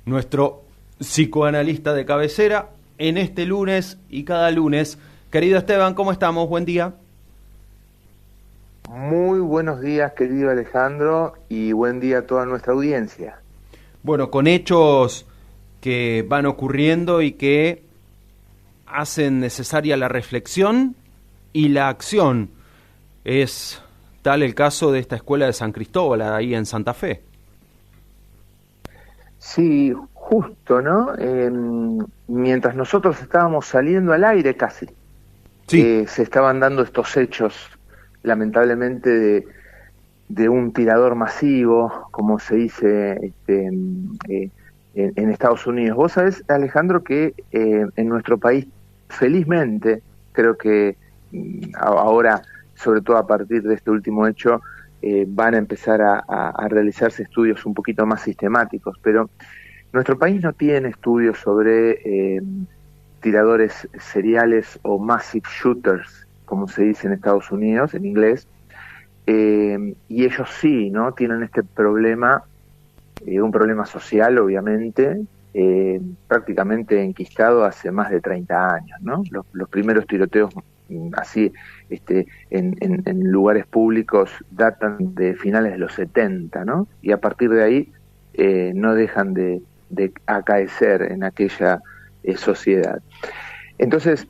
nuestro psicoanalista de cabecera, en este lunes y cada lunes. Querido Esteban, ¿cómo estamos? Buen día. Muy buenos días, querido Alejandro, y buen día a toda nuestra audiencia. Bueno, con hechos que van ocurriendo y que hacen necesaria la reflexión y la acción. Es tal el caso de esta escuela de San Cristóbal, ahí en Santa Fe. Sí, justo, ¿no? Mientras nosotros estábamos saliendo al aire casi, Sí. se estaban dando estos hechos, lamentablemente, de un tirador masivo, como se dice en Estados Unidos. Vos sabés, Alejandro, que en nuestro país, felizmente, creo que ahora, sobre todo a partir de este último hecho, van a empezar a realizarse estudios un poquito más sistemáticos, pero nuestro país no tiene estudios sobre tiradores seriales o massive shooters, como se dice en Estados Unidos, en inglés, y ellos sí, ¿no? Tienen este problema, un problema social, obviamente, prácticamente enquistado hace más de 30 años, ¿no? Los primeros tiroteos así en lugares públicos datan de finales de los 70, ¿no? Y a partir de ahí no dejan de acaecer en aquella sociedad. Entonces,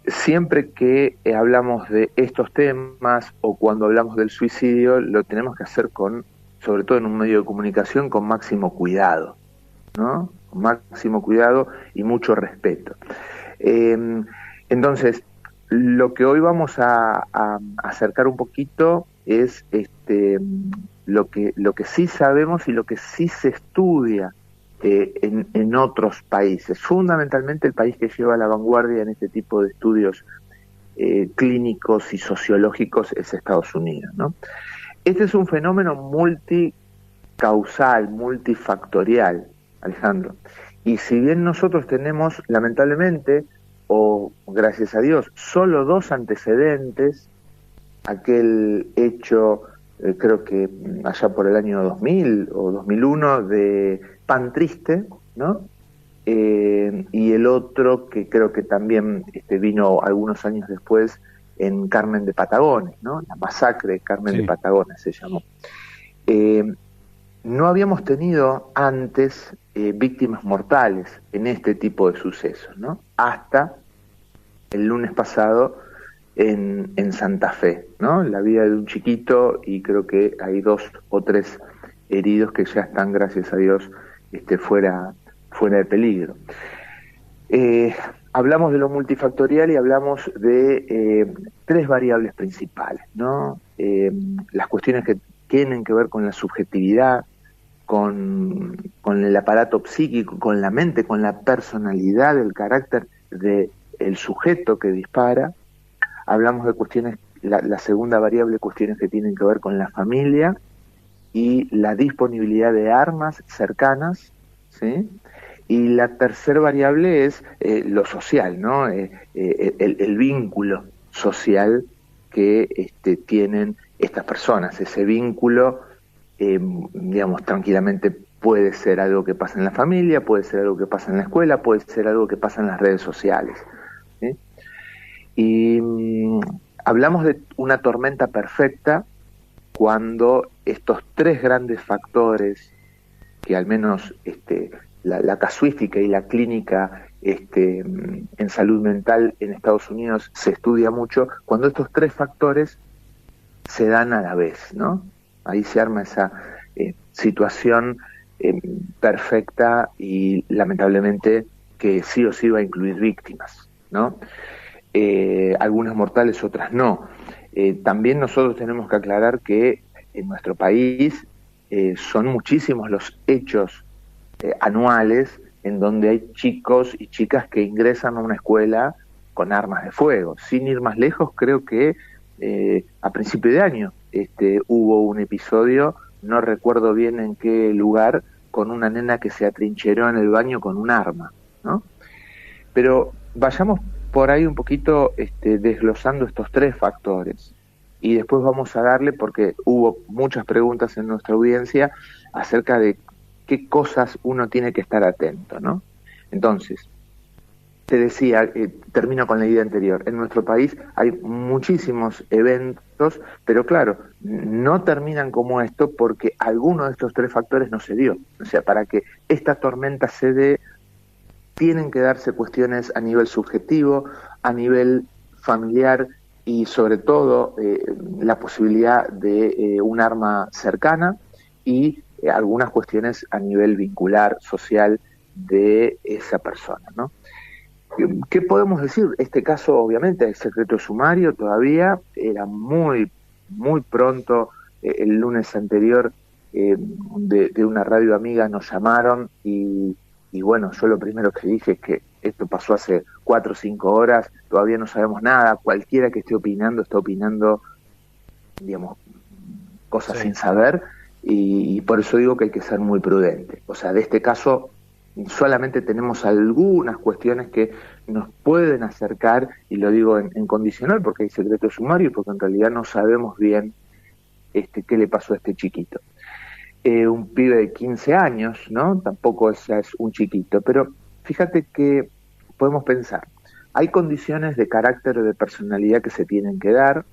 siempre que hablamos de estos temas o cuando hablamos del suicidio, lo tenemos que hacer sobre todo en un medio de comunicación, con máximo cuidado, ¿no? Con máximo cuidado y mucho respeto. Entonces, lo que hoy vamos a acercar un poquito es lo que sí sabemos y lo que sí se estudia en otros países, fundamentalmente el país que lleva la vanguardia en este tipo de estudios clínicos y sociológicos es Estados Unidos, ¿no? Este es un fenómeno multicausal, multifactorial, Alejandro, y si bien nosotros tenemos, lamentablemente, o gracias a Dios, solo 2 antecedentes, aquel hecho, creo que allá por el año 2000 o 2001, de Pan Triste, ¿no? Y el otro que creo que también vino algunos años después en Carmen de Patagones, ¿no? La masacre de Carmen de Patagones se llamó. No habíamos tenido antes víctimas mortales en este tipo de sucesos, ¿no? Hasta el lunes pasado en Santa Fe, ¿no? La vida de un chiquito, y creo que hay 2 o 3 heridos que ya están, gracias a Dios, fuera de peligro. Hablamos de lo multifactorial y hablamos de 3 variables principales, ¿no? Las cuestiones que tienen que ver con la subjetividad, con el aparato psíquico, con la mente, con la personalidad, el carácter del sujeto que dispara. Hablamos de cuestiones, la segunda variable, cuestiones que tienen que ver con la familia y la disponibilidad de armas cercanas, ¿sí? Y la tercera variable es lo social, ¿no? El vínculo social que tienen estas personas. Ese vínculo, digamos, tranquilamente puede ser algo que pasa en la familia, puede ser algo que pasa en la escuela, puede ser algo que pasa en las redes sociales, ¿sí? Y hablamos de una tormenta perfecta cuando estos 3 grandes factores, que al menos la casuística y la clínica en salud mental en Estados Unidos se estudia mucho, cuando estos 3 factores se dan a la vez, ¿no? Ahí se arma esa situación perfecta y lamentablemente que sí o sí va a incluir víctimas, ¿no? Algunas mortales, otras no. También nosotros tenemos que aclarar que en nuestro país son muchísimos los hechos anuales en donde hay chicos y chicas que ingresan a una escuela con armas de fuego. Sin ir más lejos, creo que a principio de año hubo un episodio, no recuerdo bien en qué lugar, con una nena que se atrincheró en el baño con un arma, ¿no? Pero vayamos por ahí un poquito desglosando estos 3 factores y después vamos a darle, porque hubo muchas preguntas en nuestra audiencia acerca de qué cosas uno tiene que estar atento, ¿no? Entonces, te decía, termino con la idea anterior, en nuestro país hay muchísimos eventos, pero claro, no terminan como esto porque alguno de estos tres factores no se dio. O sea, para que esta tormenta se dé, tienen que darse cuestiones a nivel subjetivo, a nivel familiar y sobre todo la posibilidad de un arma cercana y algunas cuestiones a nivel vincular, social de esa persona, ¿no? ¿Qué podemos decir? Este caso obviamente es secreto sumario todavía, era muy pronto, el lunes anterior de una radio amiga nos llamaron y bueno, yo lo primero que dije es que esto pasó hace 4 o 5 horas, todavía no sabemos nada, cualquiera que esté opinando está opinando, digamos, cosas sin saber y por eso digo que hay que ser muy prudente. O sea, de este caso solamente tenemos algunas cuestiones que nos pueden acercar, y lo digo en condicional porque hay secreto sumario y porque en realidad no sabemos bien qué le pasó a este chiquito. Un pibe de 15 años, ¿no? Tampoco es un chiquito, pero fíjate que podemos pensar, hay condiciones de carácter o de personalidad que se tienen que dar,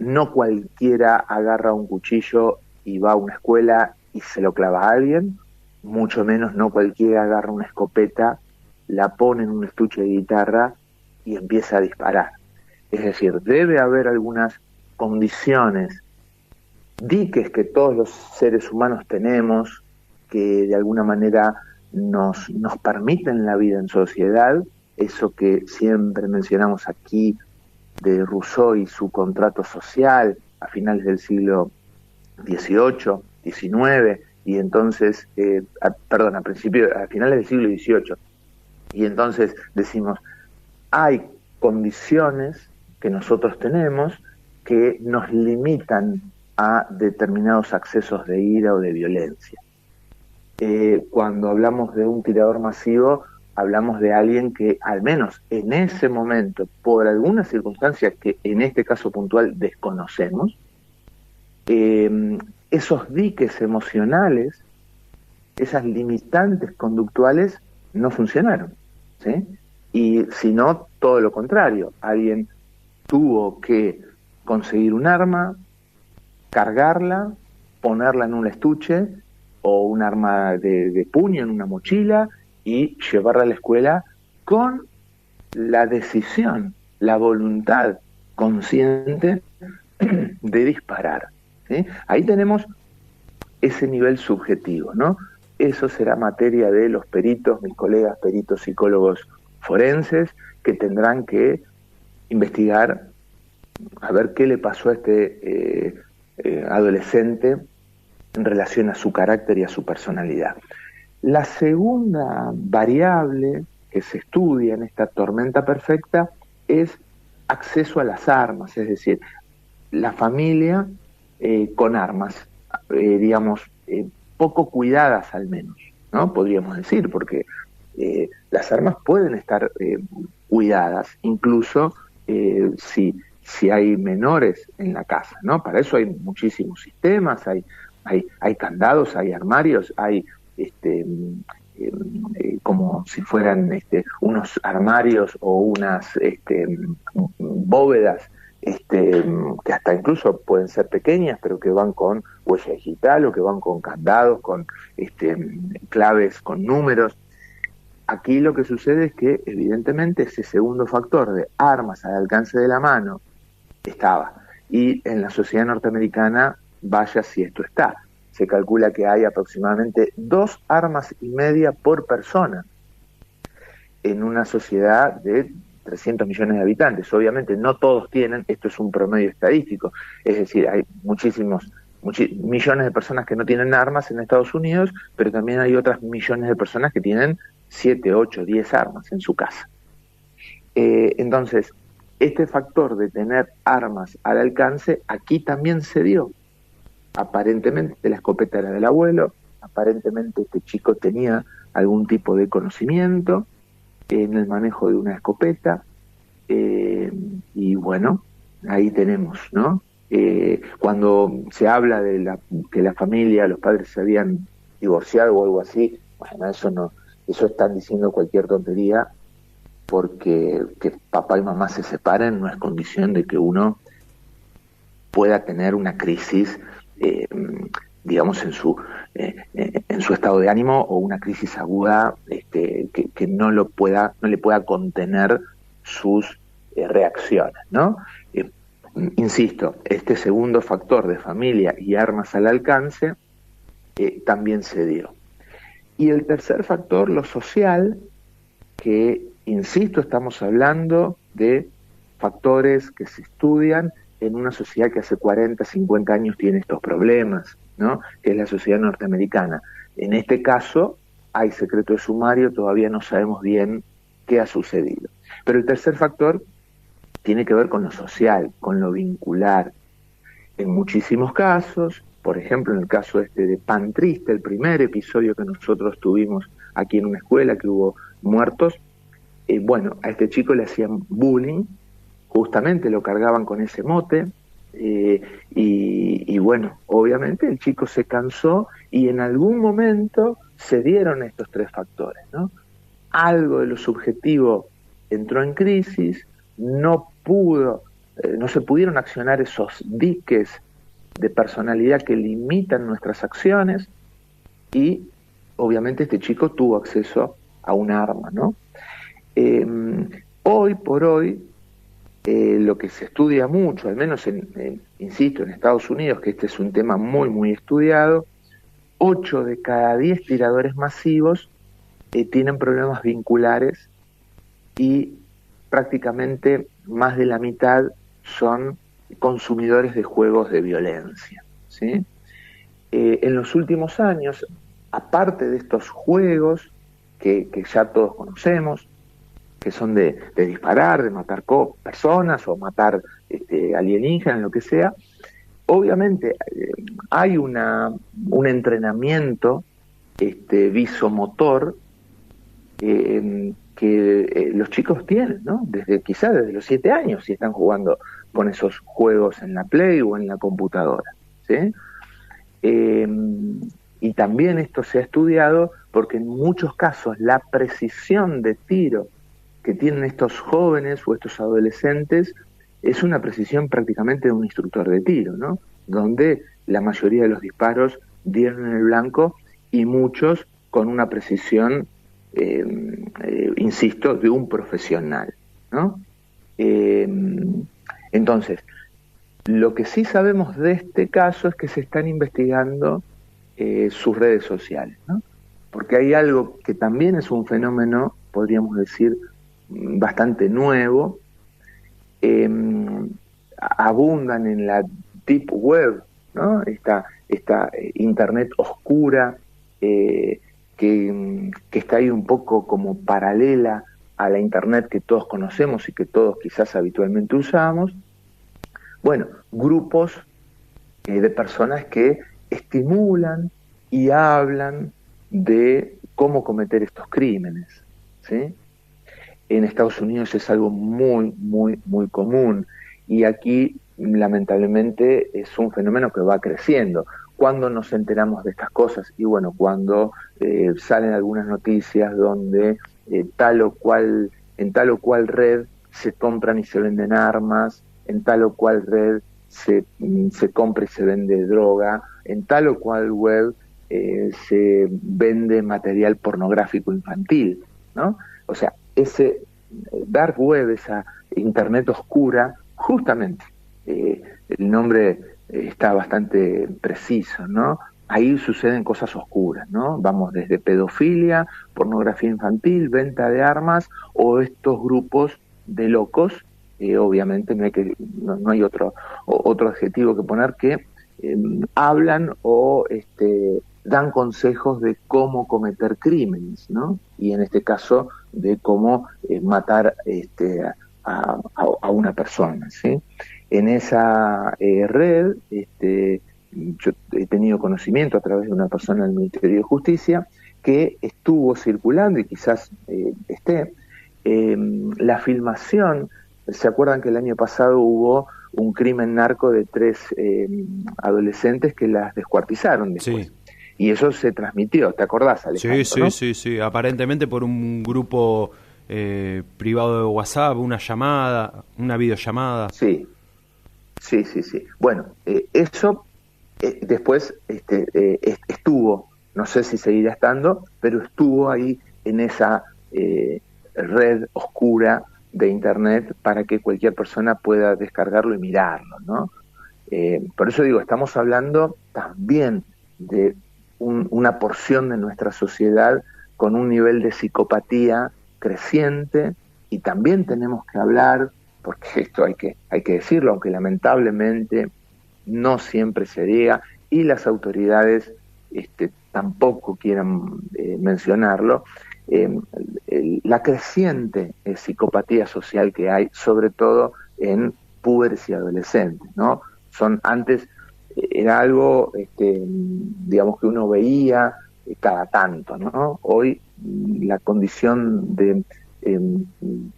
no cualquiera agarra un cuchillo y va a una escuela y se lo clava a alguien, mucho menos no cualquiera agarra una escopeta, la pone en un estuche de guitarra y empieza a disparar. Es decir, debe haber algunas condiciones, diques que todos los seres humanos tenemos, que de alguna manera nos permiten la vida en sociedad, eso que siempre mencionamos aquí de Rousseau y su contrato social a finales del siglo XVIII, XIX, y entonces, a finales del siglo XVIII, y entonces decimos, hay condiciones que nosotros tenemos que nos limitan a determinados accesos de ira o de violencia. Cuando hablamos de un tirador masivo, hablamos de alguien que al menos en ese momento, por alguna circunstancia que en este caso puntual desconocemos, esos diques emocionales, esas limitantes conductuales no funcionaron, ¿sí? Y si no, todo lo contrario, alguien tuvo que conseguir un arma, cargarla, ponerla en un estuche o un arma de puño en una mochila y llevarla a la escuela con la decisión, la voluntad consciente de disparar, ¿sí? Ahí tenemos ese nivel subjetivo, ¿no? Eso será materia de los peritos, mis colegas peritos psicólogos forenses, que tendrán que investigar a ver qué le pasó a este adolescente en relación a su carácter y a su personalidad. La segunda variable que se estudia en esta tormenta perfecta es acceso a las armas, es decir, la familia con armas, poco cuidadas al menos, ¿no? Podríamos decir, porque las armas pueden estar cuidadas, incluso si hay menores en la casa, ¿no? Para eso hay muchísimos sistemas, hay candados, hay armarios, hay como si fueran unos armarios o unas bóvedas que hasta incluso pueden ser pequeñas, pero que van con huella digital o que van con candados, con claves, con números. Aquí lo que sucede es que evidentemente ese segundo factor de armas al alcance de la mano estaba. Y en la sociedad norteamericana, vaya si esto está. Se calcula que hay aproximadamente 2 armas y media por persona en una sociedad de 300 millones de habitantes. Obviamente no todos tienen, esto es un promedio estadístico, es decir, hay muchísimos millones de personas que no tienen armas en Estados Unidos, pero también hay otras millones de personas que tienen 7, 8, 10 armas en su casa. Entonces, este factor de tener armas al alcance aquí también se dio. Aparentemente la escopeta era del abuelo, aparentemente este chico tenía algún tipo de conocimiento en el manejo de una escopeta, y bueno, ahí tenemos, ¿no? Cuando se habla de que la familia, los padres se habían divorciado o algo así, bueno, eso están diciendo cualquier tontería, porque que papá y mamá se separen no es condición de que uno pueda tener una crisis, digamos, en su estado de ánimo, o una crisis aguda, que no le pueda contener sus reacciones, ¿no? Insisto, este segundo factor de familia y armas al alcance también se dio. Y el tercer factor, lo social, que, insisto, estamos hablando de factores que se estudian en una sociedad que hace 40, 50 años tiene estos problemas, ¿no? Que es la sociedad norteamericana. En este caso hay secreto de sumario, todavía no sabemos bien qué ha sucedido. Pero el tercer factor tiene que ver con lo social, con lo vincular. En muchísimos casos, por ejemplo, en el caso de Pan Triste, el primer episodio que nosotros tuvimos aquí en una escuela, que hubo muertos, bueno, a este chico le hacían bullying, justamente lo cargaban con ese mote, y bueno, obviamente el chico se cansó y en algún momento se dieron estos tres factores, ¿no? Algo de lo subjetivo entró en crisis, no se pudieron accionar esos diques de personalidad que limitan nuestras acciones, y obviamente este chico tuvo acceso a un arma, ¿no? Hoy por hoy, lo que se estudia mucho, al menos insisto, en Estados Unidos, que este es un tema muy, muy estudiado, 8 de cada 10 tiradores masivos tienen problemas vinculares, y prácticamente más de la mitad son consumidores de juegos de violencia, ¿sí? En los últimos años, aparte de estos juegos que ya todos conocemos, que son de disparar, de matar personas o matar alienígenas, lo que sea, obviamente hay un entrenamiento visomotor que los chicos tienen, ¿no? Quizás desde los 7 años, si están jugando con esos juegos en la Play o en la computadora, ¿sí? Y también esto se ha estudiado porque en muchos casos la precisión de tiro que tienen estos jóvenes o estos adolescentes es una precisión prácticamente de un instructor de tiro, ¿no? Donde la mayoría de los disparos dieron en el blanco, y muchos con una precisión, insisto, de un profesional, ¿no? Entonces, lo que sí sabemos de este caso es que se están investigando sus redes sociales, ¿no? Porque hay algo que también es un fenómeno, podríamos decir, bastante nuevo. Abundan en la deep web, ¿no? Esta internet oscura, que está ahí un poco como paralela a la internet que todos conocemos y que todos quizás habitualmente usamos. Bueno, grupos de personas que estimulan y hablan de cómo cometer estos crímenes, ¿sí? En Estados Unidos es algo muy, muy, muy común, y aquí lamentablemente es un fenómeno que va creciendo. ¿Cuándo nos enteramos de estas cosas? Y bueno, cuando salen algunas noticias donde en tal o cual red se compran y se venden armas, en tal o cual red se compra y se vende droga, en tal o cual web se vende material pornográfico infantil, ¿no? O sea, ese dark web, esa internet oscura, justamente, el nombre está bastante preciso, ¿no? Ahí suceden cosas oscuras, ¿no? Vamos desde pedofilia, pornografía infantil, venta de armas, o estos grupos de locos, obviamente no hay otro adjetivo que poner, que hablan o dan consejos de cómo cometer crímenes, ¿no? Y en este caso de cómo matar a una persona, ¿sí? En esa red, yo he tenido conocimiento a través de una persona del Ministerio de Justicia que estuvo circulando, y quizás la filmación. ¿Se acuerdan que el año pasado hubo un crimen narco de 3 adolescentes que las descuartizaron después? Sí. Y eso se transmitió, ¿te acordás, Alejandro? Sí, ¿no? sí, aparentemente por un grupo privado de WhatsApp, una llamada, una videollamada. Sí, sí. Bueno, eso después estuvo, no sé si seguirá estando, pero estuvo ahí en esa red oscura de Internet para que cualquier persona pueda descargarlo y mirarlo, ¿no? Por eso digo, estamos hablando también de una porción de nuestra sociedad con un nivel de psicopatía creciente, y también tenemos que hablar, porque esto hay que decirlo, aunque lamentablemente no siempre se diga y las autoridades tampoco quieran mencionarlo, la creciente psicopatía social que hay, sobre todo en púberes y adolescentes, ¿no? Antes era algo, digamos, que uno veía cada tanto, ¿no? Hoy la condición de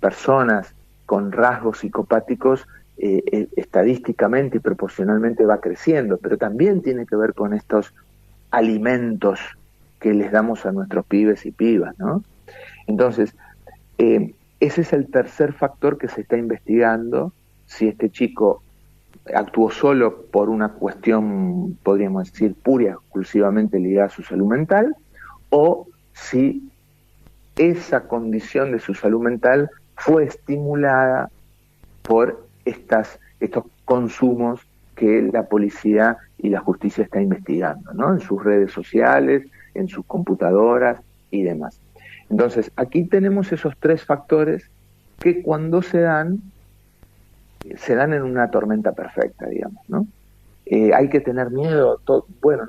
personas con rasgos psicopáticos estadísticamente y proporcionalmente va creciendo, pero también tiene que ver con estos alimentos que les damos a nuestros pibes y pibas, ¿no? Entonces, ese es el tercer factor que se está investigando, si este chico actuó solo por una cuestión, podríamos decir, pura y exclusivamente ligada a su salud mental, o si esa condición de su salud mental fue estimulada por estos consumos que la policía y la justicia está investigando, ¿no? En sus redes sociales, en sus computadoras y demás. Entonces, aquí tenemos esos tres factores que cuando se dan en una tormenta perfecta, digamos, ¿no? Hay que tener miedo, bueno,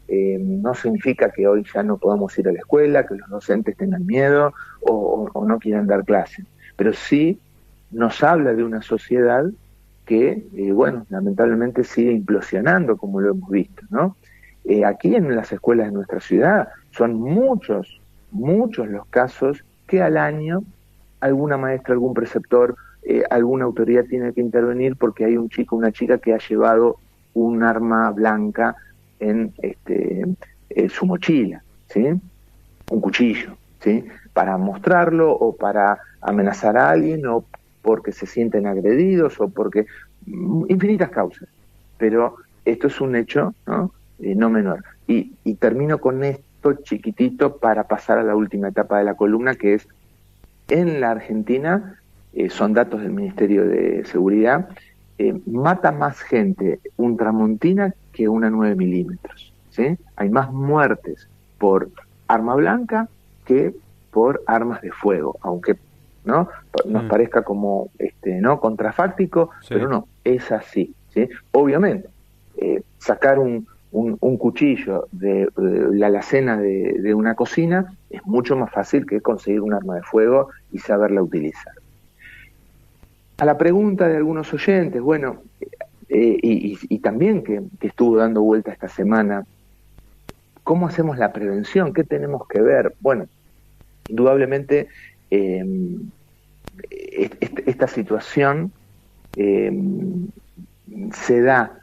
no significa que hoy ya no podamos ir a la escuela, que los docentes tengan miedo o no quieran dar clases, pero sí nos habla de una sociedad que, bueno, lamentablemente sigue implosionando, como lo hemos visto, ¿no? Aquí en las escuelas de nuestra ciudad son muchos los casos que al año alguna maestra, algún preceptor, alguna autoridad tiene que intervenir porque hay un chico, una chica que ha llevado un arma blanca en su mochila, ¿sí? Un cuchillo, ¿sí? Para mostrarlo o para amenazar a alguien o porque se sienten agredidos o porque infinitas causas. Pero esto es un hecho, ¿no? No menor. Y termino con esto chiquitito para pasar a la última etapa de la columna, que es en la Argentina, son datos del Ministerio de Seguridad, mata más gente un Tramontina que una 9 milímetros, ¿sí? Hay más muertes por arma blanca que por armas de fuego, aunque no nos parezca como no contrafáctico, sí, pero no, es así, ¿sí? Obviamente, sacar un cuchillo de la alacena de una cocina es mucho más fácil que conseguir un arma de fuego y saberla utilizar. A la pregunta de algunos oyentes, bueno, y también que estuvo dando vuelta esta semana, ¿cómo hacemos la prevención? ¿Qué tenemos que ver? Bueno, indudablemente esta situación se da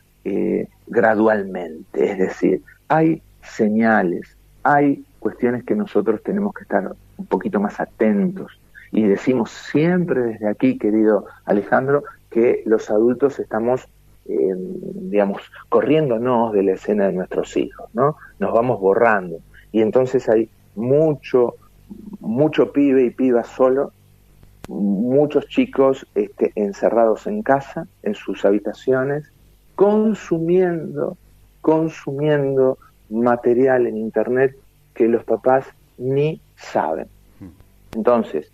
gradualmente, es decir, hay señales, hay cuestiones que nosotros tenemos que estar un poquito más atentos. Y decimos siempre desde aquí, querido Alejandro, que los adultos estamos, digamos, corriéndonos de la escena de nuestros hijos, ¿no? Nos vamos borrando. Y entonces hay mucho pibe y piba solo, muchos chicos encerrados en casa, en sus habitaciones, consumiendo material en Internet que los papás ni saben. Entonces,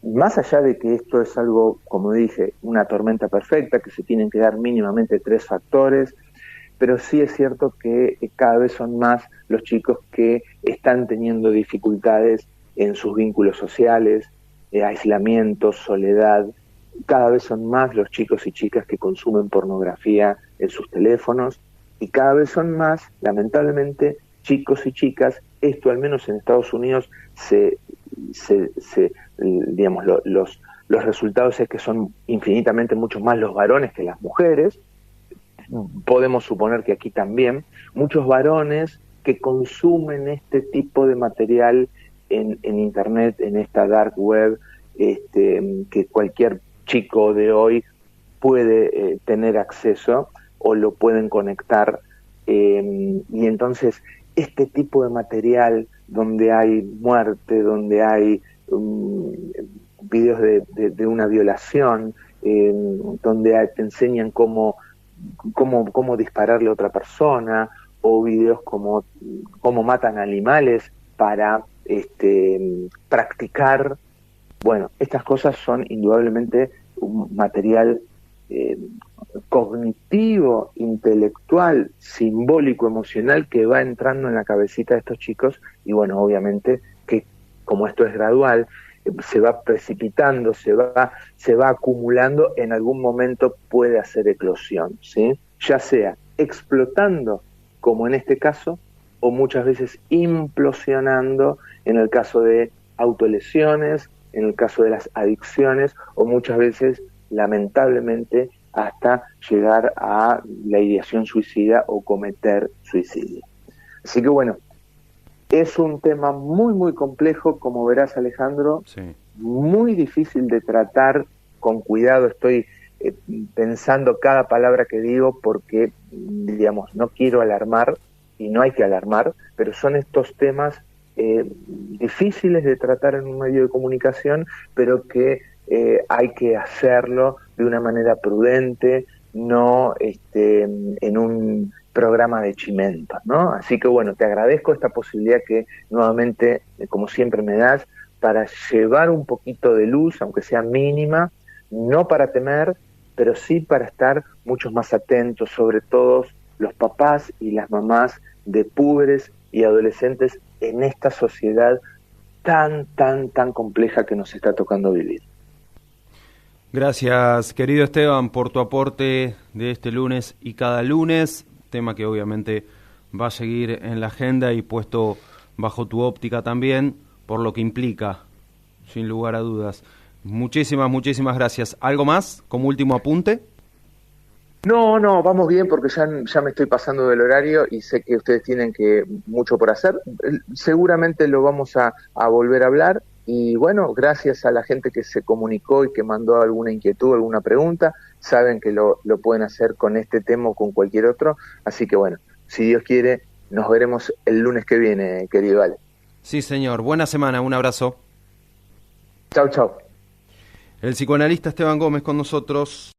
más allá de que esto es algo, como dije, una tormenta perfecta, que se tienen que dar mínimamente 3 factores, pero sí es cierto que cada vez son más los chicos que están teniendo dificultades en sus vínculos sociales, aislamiento, soledad. Cada vez son más los chicos y chicas que consumen pornografía en sus teléfonos, y cada vez son más, lamentablemente, chicos y chicas, esto al menos en Estados Unidos digamos, los resultados es que son infinitamente mucho más los varones que las mujeres, podemos suponer que aquí también, muchos varones que consumen este tipo de material en Internet, en esta dark web, que cualquier chico de hoy puede tener acceso o lo pueden conectar. Y entonces este tipo de material donde hay muerte, donde hay videos de una violación, donde te enseñan cómo dispararle a otra persona, o videos como cómo matan animales para practicar. Bueno, estas cosas son indudablemente un material cognitivo, intelectual, simbólico, emocional, que va entrando en la cabecita de estos chicos, y bueno, obviamente que como esto es gradual, se va precipitando, se va acumulando, en algún momento puede hacer eclosión, ¿sí? Ya sea explotando, como en este caso, o muchas veces implosionando, en el caso de autolesiones, en el caso de las adicciones, o muchas veces, lamentablemente, hasta llegar a la ideación suicida o cometer suicidio. Así que bueno, es un tema muy, muy complejo, como verás, Alejandro, sí, muy difícil de tratar con cuidado. Estoy pensando cada palabra que digo porque, digamos, no quiero alarmar, y no hay que alarmar, pero son estos temas difíciles de tratar en un medio de comunicación, pero que hay que hacerlo de una manera prudente, no en un programa de chimento, ¿no? Así que bueno, te agradezco esta posibilidad que nuevamente, como siempre, me das para llevar un poquito de luz, aunque sea mínima, no para temer, pero sí para estar mucho más atentos, sobre todo los papás y las mamás de púberes y adolescentes en esta sociedad tan compleja que nos está tocando vivir. Gracias, querido Esteban, por tu aporte de este lunes y cada lunes, tema que obviamente va a seguir en la agenda y puesto bajo tu óptica también, por lo que implica, sin lugar a dudas. Muchísimas gracias. ¿Algo más como último apunte? No, vamos bien porque ya me estoy pasando del horario y sé que ustedes tienen mucho por hacer. Seguramente lo vamos a volver a hablar, y bueno, gracias a la gente que se comunicó y que mandó alguna inquietud, alguna pregunta. Saben que lo pueden hacer con este tema o con cualquier otro, así que bueno, si Dios quiere, nos veremos el lunes que viene, querido Ale. Sí, señor. Buena semana, un abrazo. Chau. El psicoanalista Esteban Gómez con nosotros.